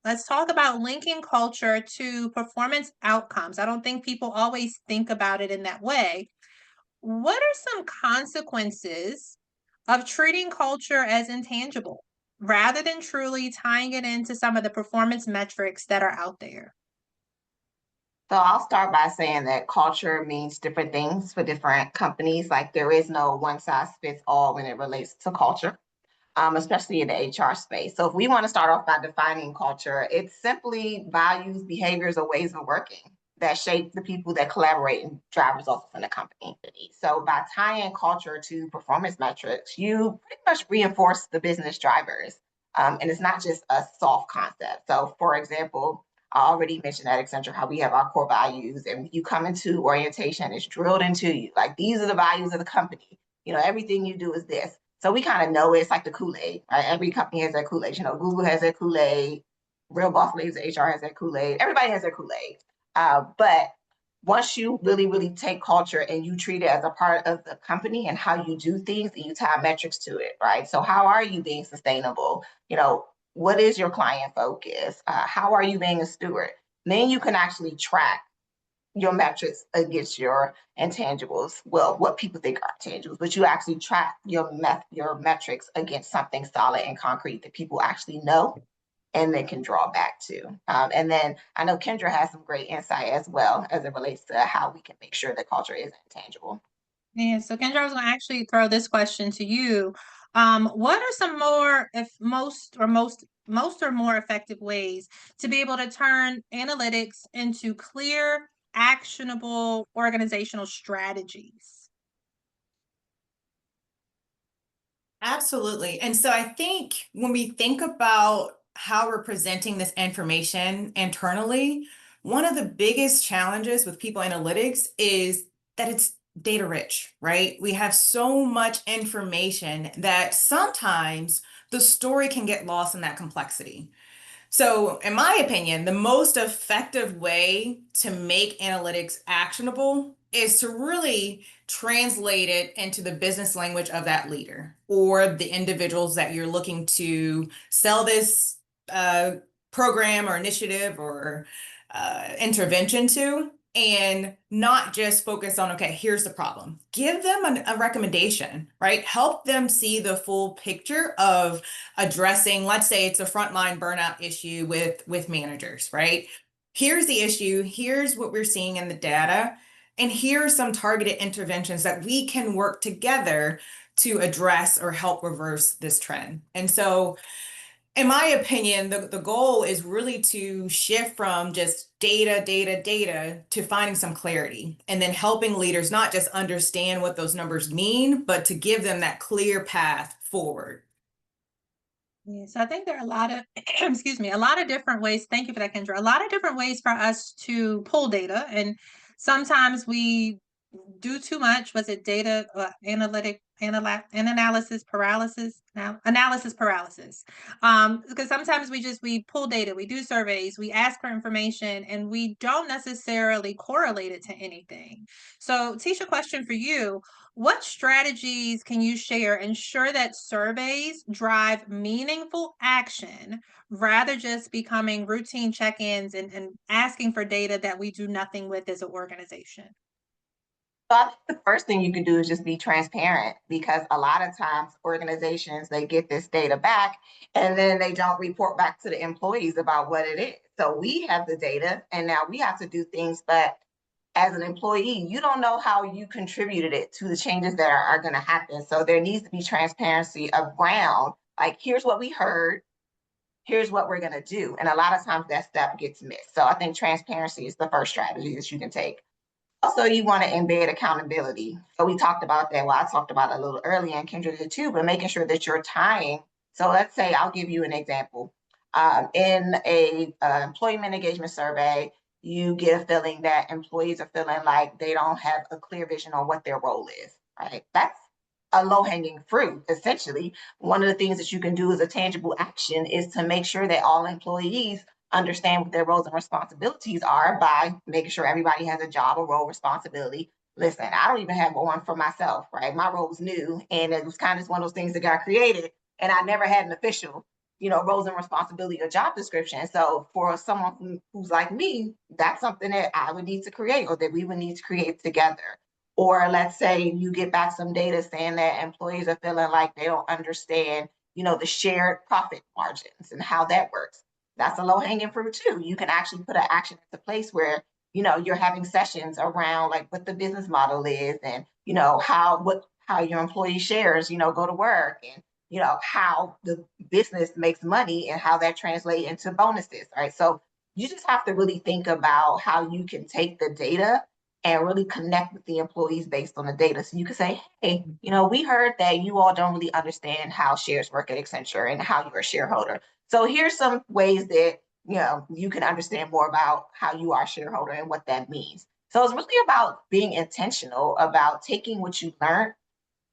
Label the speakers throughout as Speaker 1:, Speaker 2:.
Speaker 1: let's talk about linking culture to performance outcomes. I don't think people always think about it in that way. What are some consequences of treating culture as intangible rather than truly tying it into some of the performance metrics that are out there?
Speaker 2: So I'll start by saying that culture means different things for different companies. Like there is no one size fits all when it relates to culture, especially in the HR space. So if we want to start off by defining culture, it's simply values, behaviors, or ways of working that shape the people that collaborate and drive results in the company. So by tying culture to performance metrics, you pretty much reinforce the business drivers. And it's not just a soft concept. So for example, I already mentioned at Accenture how we have our core values, and you come into orientation, it's drilled into you. Like these are the values of the company. Everything you do is this. So we kind of know it's like the Kool-Aid, right? Every company has their Kool-Aid. Google has their Kool-Aid, Real Boss Ladies HR has their Kool-Aid. Everybody has their Kool-Aid. But once you really, really take culture and you treat it as a part of the company and how you do things, and you tie metrics to it, right? So how are you being sustainable? What is your client focus? How are you being a steward? Then you can actually track your metrics against your intangibles. Well, what people think are intangibles, but you actually track your metrics against something solid and concrete that people actually know and they can draw back to. And then I know Kendra has some great insight as well as it relates to how we can make sure that culture isn't intangible.
Speaker 1: Yeah, so Kendra, I was going to actually throw this question to you. What are some more, if most or more effective ways to be able to turn analytics into clear, actionable organizational strategies?
Speaker 3: Absolutely. And so I think when we think about how we're presenting this information internally, one of the biggest challenges with people analytics is that it's data rich, right? We have so much information that sometimes the story can get lost in that complexity. So, in my opinion, the most effective way to make analytics actionable is to really translate it into the business language of that leader or the individuals that you're looking to sell this uh, program or initiative or intervention to, and not just focus on, okay, here's the problem. Give them a recommendation, right? Help them see the full picture of addressing, let's say it's a frontline burnout issue with managers, right? Here's the issue, here's what we're seeing in the data, and here are some targeted interventions that we can work together to address or help reverse this trend. And so in my opinion, the goal is really to shift from just data to finding some clarity and then helping leaders not just understand what those numbers mean, but to give them that clear path forward.
Speaker 1: Yes, I think there are a lot of, excuse me, a lot of different ways. Thank you for that, Kendra. A lot of different ways for us to pull data. And sometimes we do too much. Was it data analysis paralysis? Now, analysis paralysis. Because sometimes we pull data, we do surveys, we ask for information, and we don't necessarily correlate it to anything. So, Tisha, question for you. What strategies can you share ensure that surveys drive meaningful action rather just becoming routine check-ins and asking for data that we do nothing with as an organization?
Speaker 2: So I think the first thing you can do is just be transparent because a lot of times organizations they get this data back and then they don't report back to the employees about what it is. So we have the data and now we have to do things, but as an employee, you don't know how you contributed it to the changes that are going to happen. So there needs to be transparency around like, here's what we heard, here's what we're going to do. And a lot of times that step gets missed. So I think transparency is the first strategy that you can take. Also, you want to embed accountability. So we talked about that. Well, I talked about it a little earlier and Kendra did too, but making sure that you're tying. So let's say I'll give you an example. In a employment engagement survey, you get a feeling that employees are feeling like they don't have a clear vision on what their role is, right? That's a low-hanging fruit, essentially. One of the things that you can do as a tangible action is to make sure that all employees understand what their roles and responsibilities are by making sure everybody has a job, a role, responsibility. Listen, I don't even have one for myself, right? My role was new and it was kind of one of those things that got created and I never had an official. roles and responsibility or job description. So for someone who's like me, that's something that I would need to create or that we would need to create together. Or let's say you get back some data saying that employees are feeling like they don't understand, the shared profit margins and how that works. That's a low hanging fruit too. You can actually put an action into place where, you're having sessions around like what the business model is and, how your employee shares, go to work and, how the business makes money and how that translates into bonuses, right? So you just have to really think about how you can take the data and really connect with the employees based on the data. So you can say, hey, we heard that you all don't really understand how shares work at Accenture and how you're a shareholder. So here's some ways that, you can understand more about how you are a shareholder and what that means. So it's really about being intentional about taking what you learned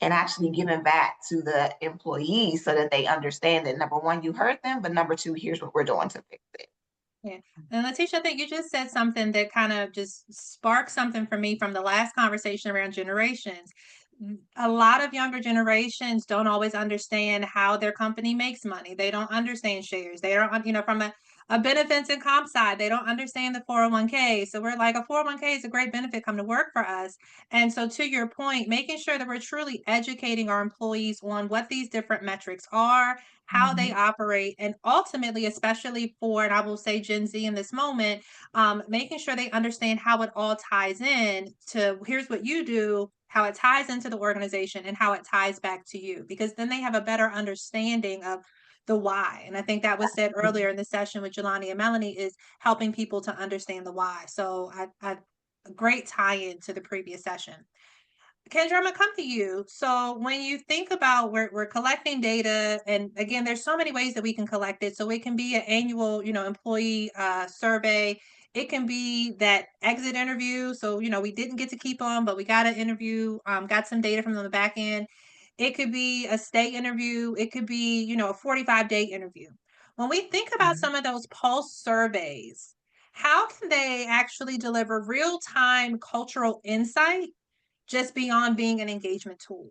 Speaker 2: and actually giving back to the employees so that they understand that number one, you heard them, but number two, here's what we're doing to fix it.
Speaker 1: Yeah. And Letitia, I think you just said something that kind of just sparked something for me from the last conversation around generations. A lot of younger generations don't always understand how their company makes money. They don't understand shares. They don't, from a benefits and comp side, they don't understand the 401k. So we're like, a 401k is a great benefit, come to work for us. And so to your point, making sure that we're truly educating our employees on what these different metrics are, how they operate, and ultimately, especially for, and I will say Gen Z in this moment, making sure they understand how it all ties in to here's what you do, how it ties into the organization, and how it ties back to you, because then they have a better understanding of the why. And I think that was said earlier in the session with Jelani and Melanie, is helping people to understand the why. So a great tie-in to the previous session. Kendra, I'm gonna come to you. So when you think about we're collecting data, and again, there's so many ways that we can collect it. So it can be an annual, employee survey. It can be that exit interview. So, we didn't get to keep them, but we got an interview, got some data from them on the back end. It could be a stay interview. It could be, a 45-day interview. When we think about some of those pulse surveys, how can they actually deliver real-time cultural insight just beyond being an engagement tool?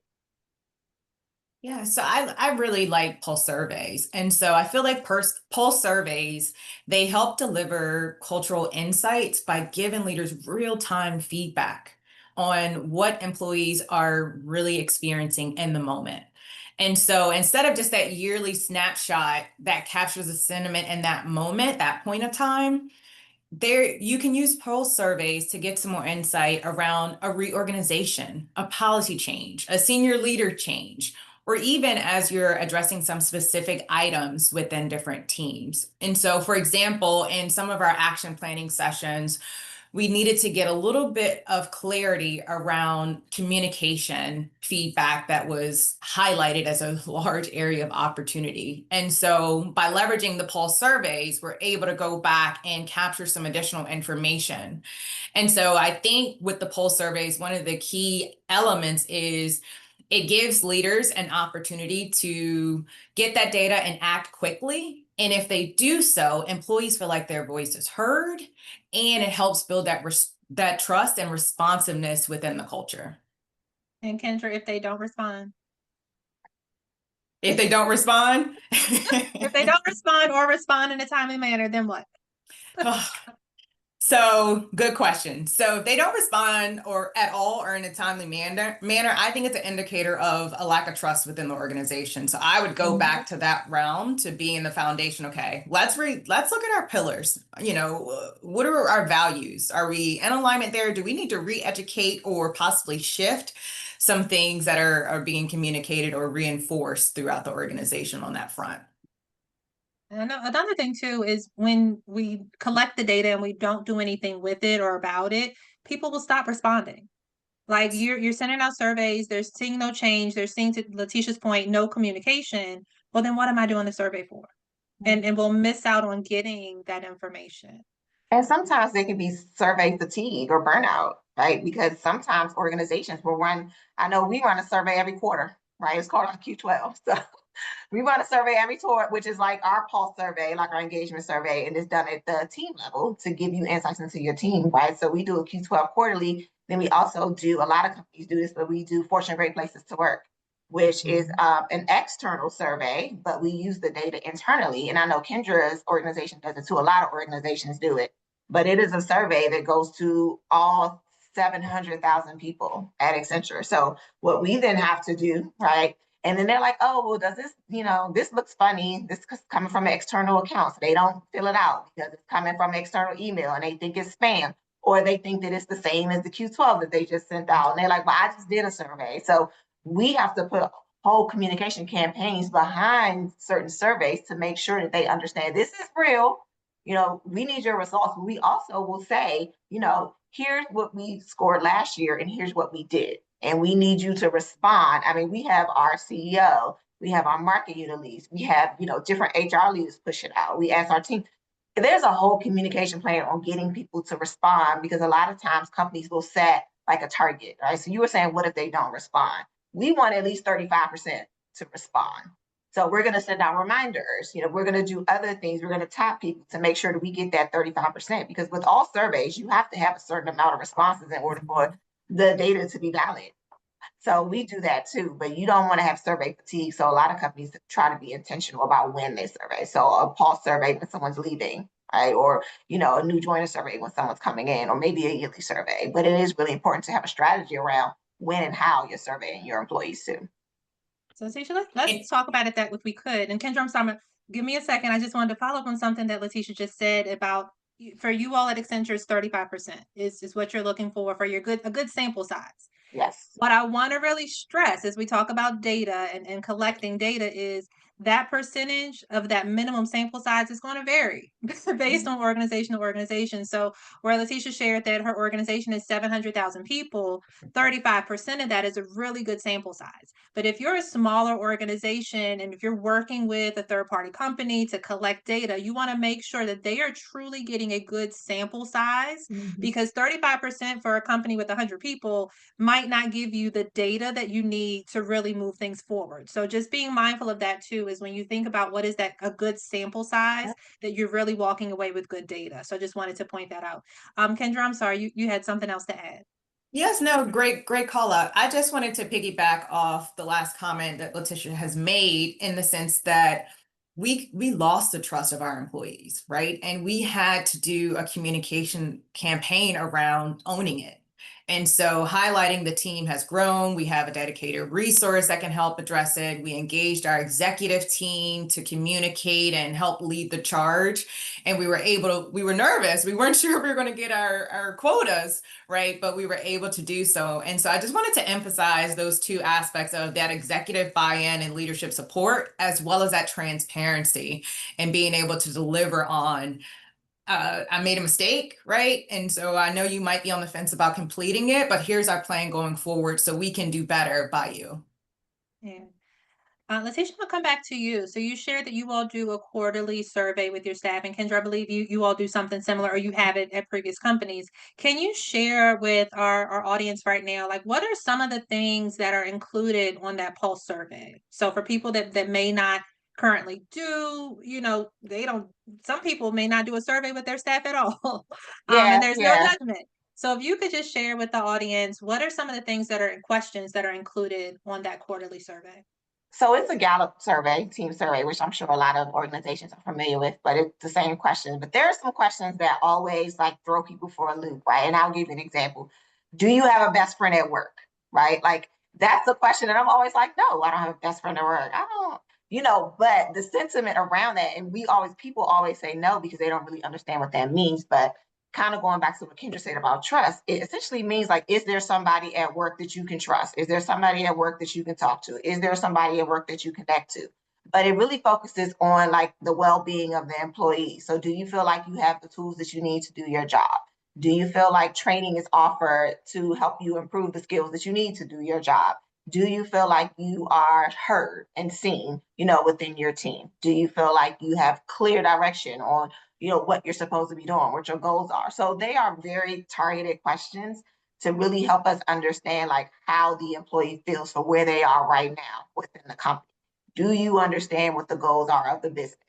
Speaker 3: Yeah, so I really like pulse surveys. And so I feel like pulse surveys, they help deliver cultural insights by giving leaders real-time feedback on what employees are really experiencing in the moment. And so instead of just that yearly snapshot that captures the sentiment in that moment, that point of time, there you can use pulse surveys to get some more insight around a reorganization, a policy change, a senior leader change, or even as you're addressing some specific items within different teams. And so, for example, in some of our action planning sessions, we needed to get a little bit of clarity around communication feedback that was highlighted as a large area of opportunity. And so by leveraging the pulse surveys, we're able to go back and capture some additional information. And so I think with the pulse surveys, one of the key elements is it gives leaders an opportunity to get that data and act quickly. And if they do so, employees feel like their voice is heard, and it helps build that trust and responsiveness within the culture.
Speaker 1: And Kendra, if they don't respond?
Speaker 3: If they don't respond?
Speaker 1: If they don't respond or respond in a timely manner, then what?
Speaker 3: So good question. So if they don't respond or at all or in a timely manner, I think it's an indicator of a lack of trust within the organization. So I would go back to that realm to being the foundation. Okay, let's look at our pillars. What are our values? Are we in alignment there? Do we need to re-educate or possibly shift some things that are being communicated or reinforced throughout the organization on that front?
Speaker 1: And another thing too is when we collect the data and we don't do anything with it or about it, people will stop responding. Like you're sending out surveys, they're seeing no change, they're seeing, to Letitia's point, no communication. Well, then what am I doing the survey for? And we'll miss out on getting that information.
Speaker 2: And sometimes there can be survey fatigue or burnout, right? Because sometimes organizations will run, I know we run a survey every quarter, right? It's called our Q12. So we run a survey every quarter, which is like our pulse survey, like our engagement survey, and it's done at the team level to give you insights into your team, right? So we do a Q12 quarterly. Then we also do, a lot of companies do this, but we do Fortune Great Places to Work, which is an external survey, but we use the data internally. And I know Kendra's organization does it too. A lot of organizations do it, but it is a survey that goes to all 700,000 people at Accenture. So what we then have to do, right? And then they're like, oh, well, does this, this looks funny. This is coming from an external account. So they don't fill it out because it's coming from an external email and they think it's spam, or they think that it's the same as the Q12 that they just sent out. And they're like, well, I just did a survey. So we have to put whole communication campaigns behind certain surveys to make sure that they understand this is real. We need your results. We also will say, here's what we scored last year and here's what we did. And we need you to respond. I mean, we have our CEO, we have our market unit leads, we have, different HR leaders push it out. We ask our team. There's a whole communication plan on getting people to respond, because a lot of times companies will set like a target, right? So you were saying, what if they don't respond? We want at least 35% to respond. So we're going to send out reminders. We're going to do other things. We're going to tap people to make sure that we get that 35%, because with all surveys, you have to have a certain amount of responses in order for the data to be valid. So we do that too, but you don't want to have survey fatigue. So a lot of companies try to be intentional about when they survey. So a pulse survey when someone's leaving, right? Or, a new joiner survey when someone's coming in, or maybe a yearly survey. But it is really important to have a strategy around when and how you're surveying your employees too.
Speaker 1: So Letitia, let's talk about it that if we could. And Kendra, I'm sorry, give me a second. I just wanted to follow up on something that Letitia just said about, for you all at Accenture, 35% is what you're looking for your a good sample size.
Speaker 2: Yes.
Speaker 1: What I want to really stress as we talk about data and collecting data is that percentage of that minimum sample size is going to vary based on organization to organization. So where Letitia shared that her organization is 700,000 people, 35% of that is a really good sample size. But if you're a smaller organization and if you're working with a third-party company to collect data, you want to make sure that they are truly getting a good sample size, because 35% for a company with 100 people might not give you the data that you need to really move things forward. So just being mindful of that too, is when you think about what is that a good sample size, that you're really walking away with good data. So I just wanted to point that out. Kendra, I'm sorry, you had something else to add.
Speaker 3: Yes, no, great call out. I just wanted to piggyback off the last comment that Letitia has made, in the sense that we lost the trust of our employees, right? And we had to do a communication campaign around owning it. And so highlighting the team has grown. We have a dedicated resource that can help address it. We engaged our executive team to communicate and help lead the charge. And we were nervous. We weren't sure if we were going to get our quotas, right? But we were able to do so. And so I just wanted to emphasize those two aspects of that executive buy-in and leadership support, as well as that transparency and being able to deliver on I made a mistake, right? And so I know you might be on the fence about completing it, but here's our plan going forward so we can do better by you.
Speaker 1: Yeah. Letitia, I'll come back to you. So you shared that you all do a quarterly survey with your staff, and Kendra, I believe you all do something similar, or you have it at previous companies. Can you share with our audience right now, like, what are some of the things that are included on that pulse survey? So for people that may not currently do, some people may not do a survey with their staff at all. And there's no judgment. So if you could just share with the audience, what are some of the things that are questions that are included on that quarterly survey?
Speaker 2: So it's a Gallup survey, team survey, which I'm sure a lot of organizations are familiar with, but it's the same questions. But there are some questions that always throw people for a loop, right? And I'll give you an example. Do you have a best friend at work, right? Like, that's a question that I'm always like, no, I don't have a best friend at work. I don't, but the sentiment around that, and people always say no because they don't really understand what that means. But kind of going back to what Kendra said about trust, it essentially means, like, is there somebody at work that you can trust? Is there somebody at work that you can talk to? Is there somebody at work that you connect to? But it really focuses on the well-being of the employee. So do you feel like you have the tools that you need to do your job? Do you feel like training is offered to help you improve the skills that you need to do your job? Do you feel like you are heard and seen, within your team? Do you feel like you have clear direction on what you're supposed to be doing, what your goals are? So they are very targeted questions to really help us understand how the employee feels for where they are right now within the company. Do you understand what the goals are of the business?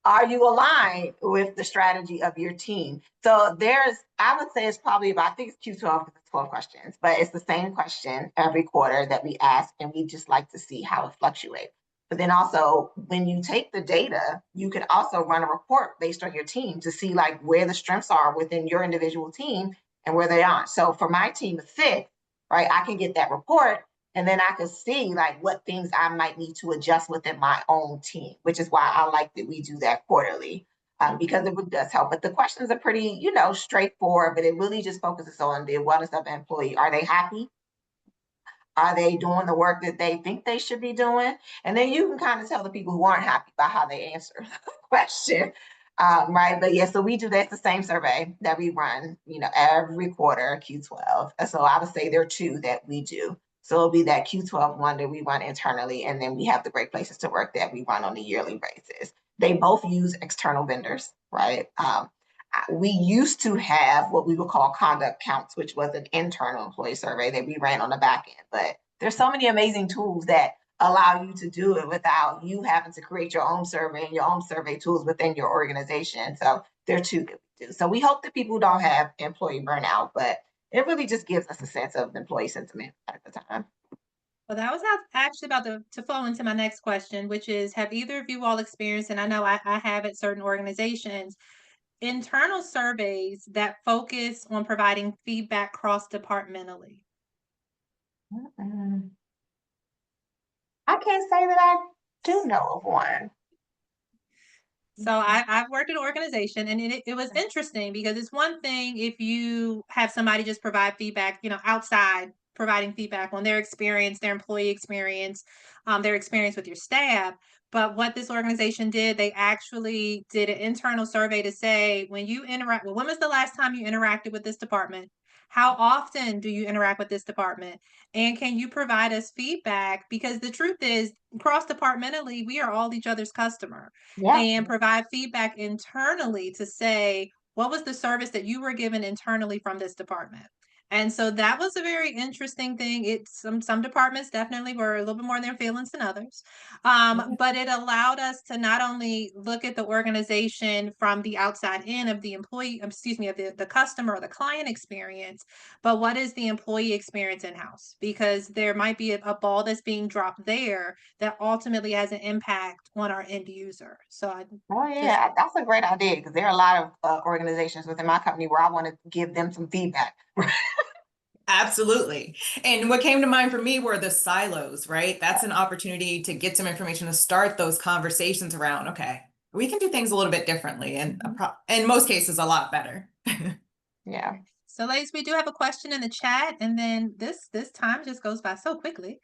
Speaker 2: Are you aligned with the strategy of your team? So I would say it's probably about, I think it's Q12 because it's 12 questions, but it's the same question every quarter that we ask, and we just like to see how it fluctuates. But then also, when you take the data, you can also run a report based on your team to see like where the strengths are within your individual team and where they aren't. So for my team of 6, right, I can get that report, and then I can see like what things I might need to adjust within my own team, which is why I like that we do that quarterly. Because it does help. But the questions are pretty, straightforward, but it really just focuses on the wellness of the employee. Are they happy? Are they doing the work that they think they should be doing? And then you can kind of tell the people who aren't happy by how they answer the question. Right. But yeah, so we do that's the same survey that we run, every quarter, Q12. So I would say there are 2 that we do. So it'll be that Q12 one that we run internally, and then we have the Great Places to Work that we run on a yearly basis. They both use external vendors, right? We used to have what we would call conduct counts, which was an internal employee survey that we ran on the back end. But there's so many amazing tools that allow you to do it without you having to create your own survey and your own survey tools within your organization. So there are 2 that we do. So we hope that people don't have employee burnout, but it really just gives us a sense of employee sentiment at the time.
Speaker 1: Well, that was actually about to flow into my next question, which is, have either of you all experienced, and I know I have at certain organizations, internal surveys that focus on providing feedback cross-departmentally?
Speaker 2: I can't say that I do know of one.
Speaker 1: So I've worked in an organization, and it was interesting because it's one thing if you have somebody just provide feedback, outside providing feedback on their experience, their employee experience, their experience with your staff. But what this organization did, they actually did an internal survey to say, when you interact, well, when was the last time you interacted with this department? How often do you interact with this department? And can you provide us feedback? Because the truth is, cross departmentally, we are all each other's customer,
Speaker 2: Yeah.
Speaker 1: and provide feedback internally to say, what was the service that you were given internally from this department? And so that was a very interesting thing. It's some departments definitely were a little bit more in their feelings than others. But it allowed us to not only look at the organization from the outside in of the employee, excuse me, of the customer or the client experience, but what is the employee experience in-house? Because there might be a ball that's being dropped there that ultimately has an impact on our end user. So I
Speaker 2: Oh
Speaker 1: just
Speaker 2: yeah, that's a great idea, because there are a lot of organizations within my company where I want to give them some feedback.
Speaker 3: Absolutely. And what came to mind for me were the silos, right? That's an opportunity to get some information to start those conversations around, okay, we can do things a little bit differently, and in most cases, a lot better.
Speaker 2: Yeah.
Speaker 1: So, ladies, we do have a question in the chat, and then this time just goes by so quickly.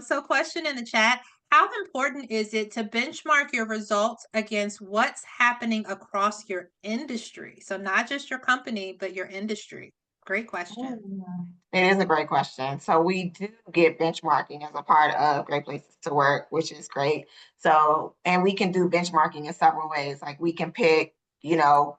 Speaker 1: So question in the chat: how important is it to benchmark your results against what's happening across your industry? So not just your company, but your industry. Great question.
Speaker 2: It is a great question. So we do get benchmarking as a part of Great Places to Work, which is great. So, and we can do benchmarking in several ways. Like we can pick,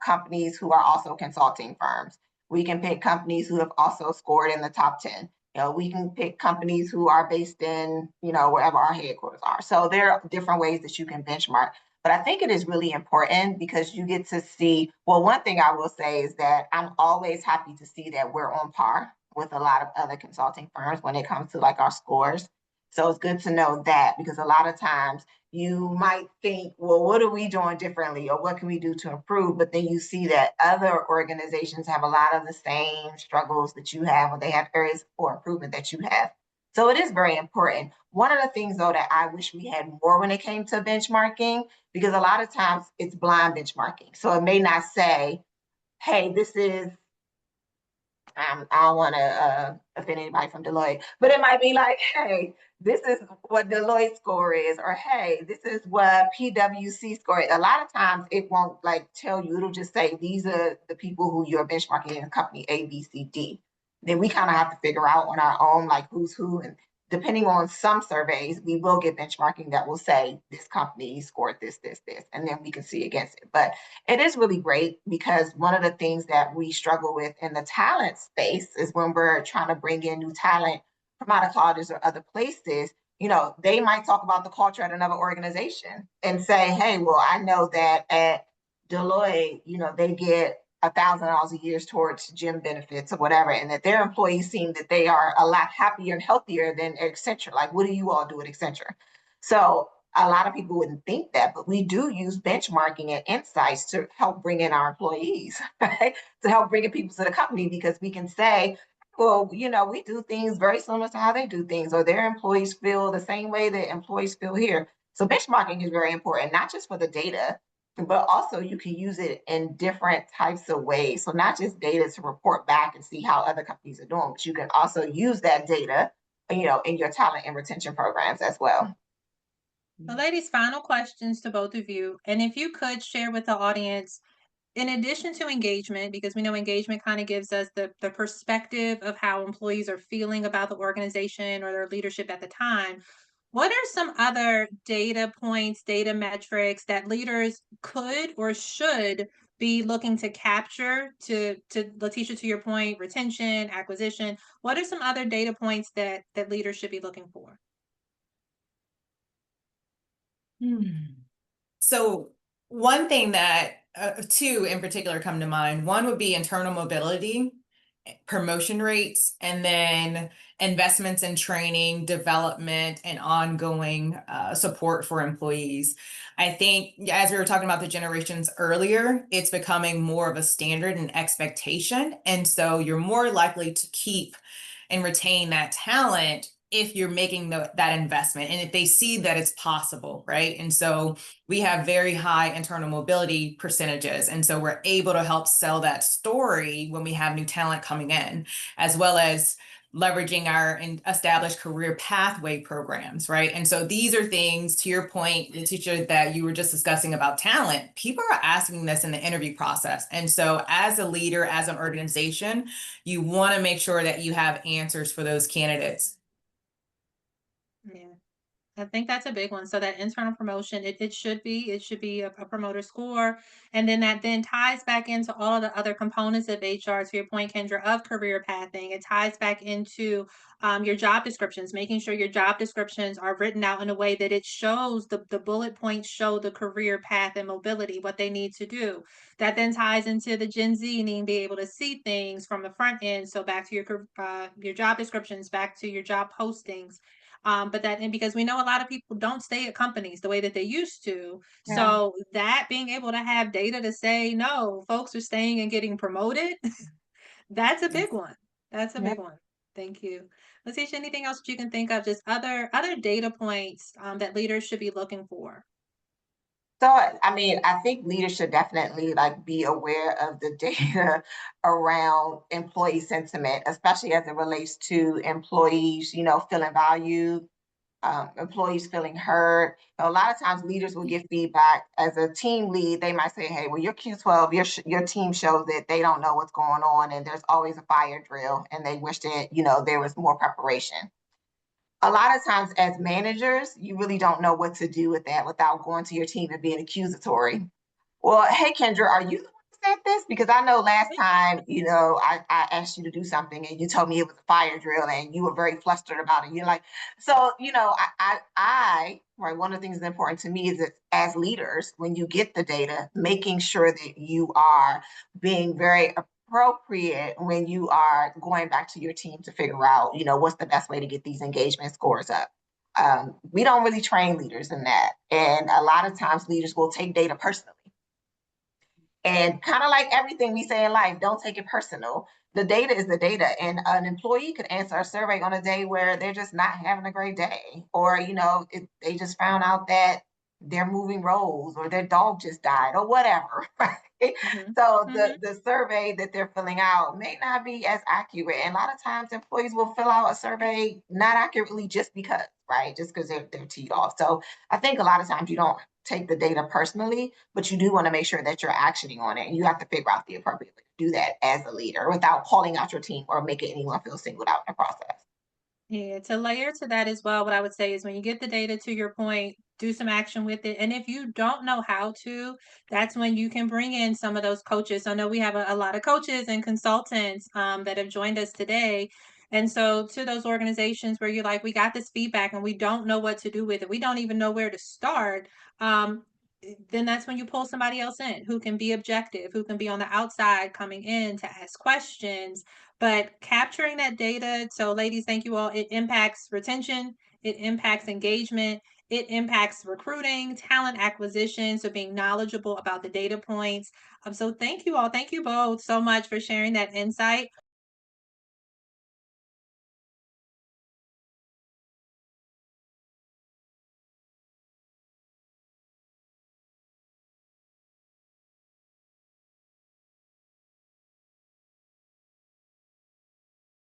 Speaker 2: companies who are also consulting firms. We can pick companies who have also scored in the top 10. We can pick companies who are based in, wherever our headquarters are. So there are different ways that you can benchmark. But I think it is really important because you get to see, well, one thing I will say is that I'm always happy to see that we're on par with a lot of other consulting firms when it comes to like our scores. So it's good to know that, because a lot of times you might think, well, what are we doing differently, or what can we do to improve? But then you see that other organizations have a lot of the same struggles that you have, or they have areas for improvement that you have. So it is very important. One of the things, though, that I wish we had more when it came to benchmarking, because a lot of times it's blind benchmarking. So it may not say, hey, this is, I don't want to offend anybody from Deloitte, but it might be like, hey, this is what Deloitte score is, or hey, this is what PwC score is. A lot of times it won't like tell you, it'll just say, these are the people who you're benchmarking in company A, B, C, D. Then we kind of have to figure out on our own, like who's who. And depending on some surveys, we will get benchmarking that will say this company scored this, and then we can see against it. But it is really great, because one of the things that we struggle with in the talent space is when we're trying to bring in new talent from out of colleges or other places, they might talk about the culture at another organization and say, hey, well, I know that at Deloitte, they get $1,000 a year towards gym benefits or whatever, and that their employees seem that they are a lot happier and healthier than Accenture. Like, what do you all do at Accenture? So a lot of people wouldn't think that, but we do use benchmarking and insights to help bring in our employees, right? To help bring in people to the company, because we can say, well, we do things very similar to how they do things, or their employees feel the same way that employees feel here. So benchmarking is very important, not just for the data, but also you can use it in different types of ways. So not just data to report back and see how other companies are doing, but you can also use that data, in your talent and retention programs as well.
Speaker 1: So, ladies, final questions to both of you. And if you could share with the audience, in addition to engagement, because we know engagement kind of gives us the perspective of how employees are feeling about the organization or their leadership at the time, what are some other data points, data metrics that leaders could or should be looking to capture to Letitia, to your point, retention, acquisition? What are some other data points that leaders should be looking for?
Speaker 3: So one thing that two in particular come to mind. One would be internal mobility, promotion rates, and then investments in training, development, and ongoing support for employees. I think, as we were talking about the generations earlier, it's becoming more of a standard and expectation. And so you're more likely to keep and retain that talent if you're making that investment and if they see that it's possible, right? And so we have very high internal mobility percentages. And so we're able to help sell that story when we have new talent coming in, as well as leveraging our established career pathway programs, right? And so these are things, to your point, the teacher that you were just discussing about talent, people are asking this in the interview process. And so as a leader, as an organization, you want to make sure that you have answers for those candidates.
Speaker 1: Yeah. I think that's a big one. So that internal promotion, it should be a promoter score. And then that then ties back into all of the other components of HR, to your point, Kendra, of career pathing. It ties back into your job descriptions, making sure your job descriptions are written out in a way that it shows the bullet points show the career path and mobility, what they need to do. That then ties into the Gen Z needing to be able to see things from the front end. So back to your job descriptions, back to your job postings. But that, and because we know a lot of people don't stay at companies the way that they used to.
Speaker 2: Yeah.
Speaker 1: So that being able to have data to say, no, folks are staying and getting promoted, that's a big one. That's a
Speaker 2: Yeah.
Speaker 1: big one. Thank you. Letitia, anything else that you can think of? Just other data points that leaders should be looking for.
Speaker 2: So, I mean, I think leaders should definitely be aware of the data around employee sentiment, especially as it relates to employees, feeling valued, employees feeling heard. A lot of times leaders will give feedback as a team lead. They might say, hey, well, your Q12, your team shows that they don't know what's going on, and there's always a fire drill, and they wish that, there was more preparation. A lot of times as managers, you really don't know what to do with that without going to your team and being accusatory. Well, hey, Kendra, are you the one who said this? Because I know last time, I asked you to do something and you told me it was a fire drill and you were very flustered about it. You're like, so, right, one of the things that's important to me is that as leaders, when you get the data, making sure that you are being very appropriate when you are going back to your team to figure out, what's the best way to get these engagement scores up. We don't really train leaders in that. And a lot of times leaders will take data personally. And kind of like everything we say in life, don't take it personal. The data is the data. And an employee could answer a survey on a day where they're just not having a great day. Or, they just found out that they're moving roles or their dog just died or whatever. Right?
Speaker 1: Mm-hmm.
Speaker 2: So
Speaker 1: Mm-hmm.
Speaker 2: the survey that they're filling out may not be as accurate. And a lot of times employees will fill out a survey not accurately just because, right? Just because they're teed off. So I think a lot of times you don't take the data personally, but you do want to make sure that you're actioning on it. And you have to figure out the appropriate way to do that as a leader without calling out your team or making anyone feel singled out in the process.
Speaker 1: Yeah, to layer to that as well, what I would say is when you get the data, to your point, do some action with it. And if you don't know how to, that's when you can bring in some of those coaches. I know we have a lot of coaches and consultants that have joined us today. And so to those organizations where you're like, we got this feedback and we don't know what to do with it, we don't even know where to start. then that's when you pull somebody else in who can be objective, who can be on the outside coming in to ask questions. But capturing that data, so ladies, thank you all. It impacts retention, it impacts engagement, it impacts recruiting, talent acquisition, so being knowledgeable about the data points. So thank you all. Thank you both so much for sharing that insight.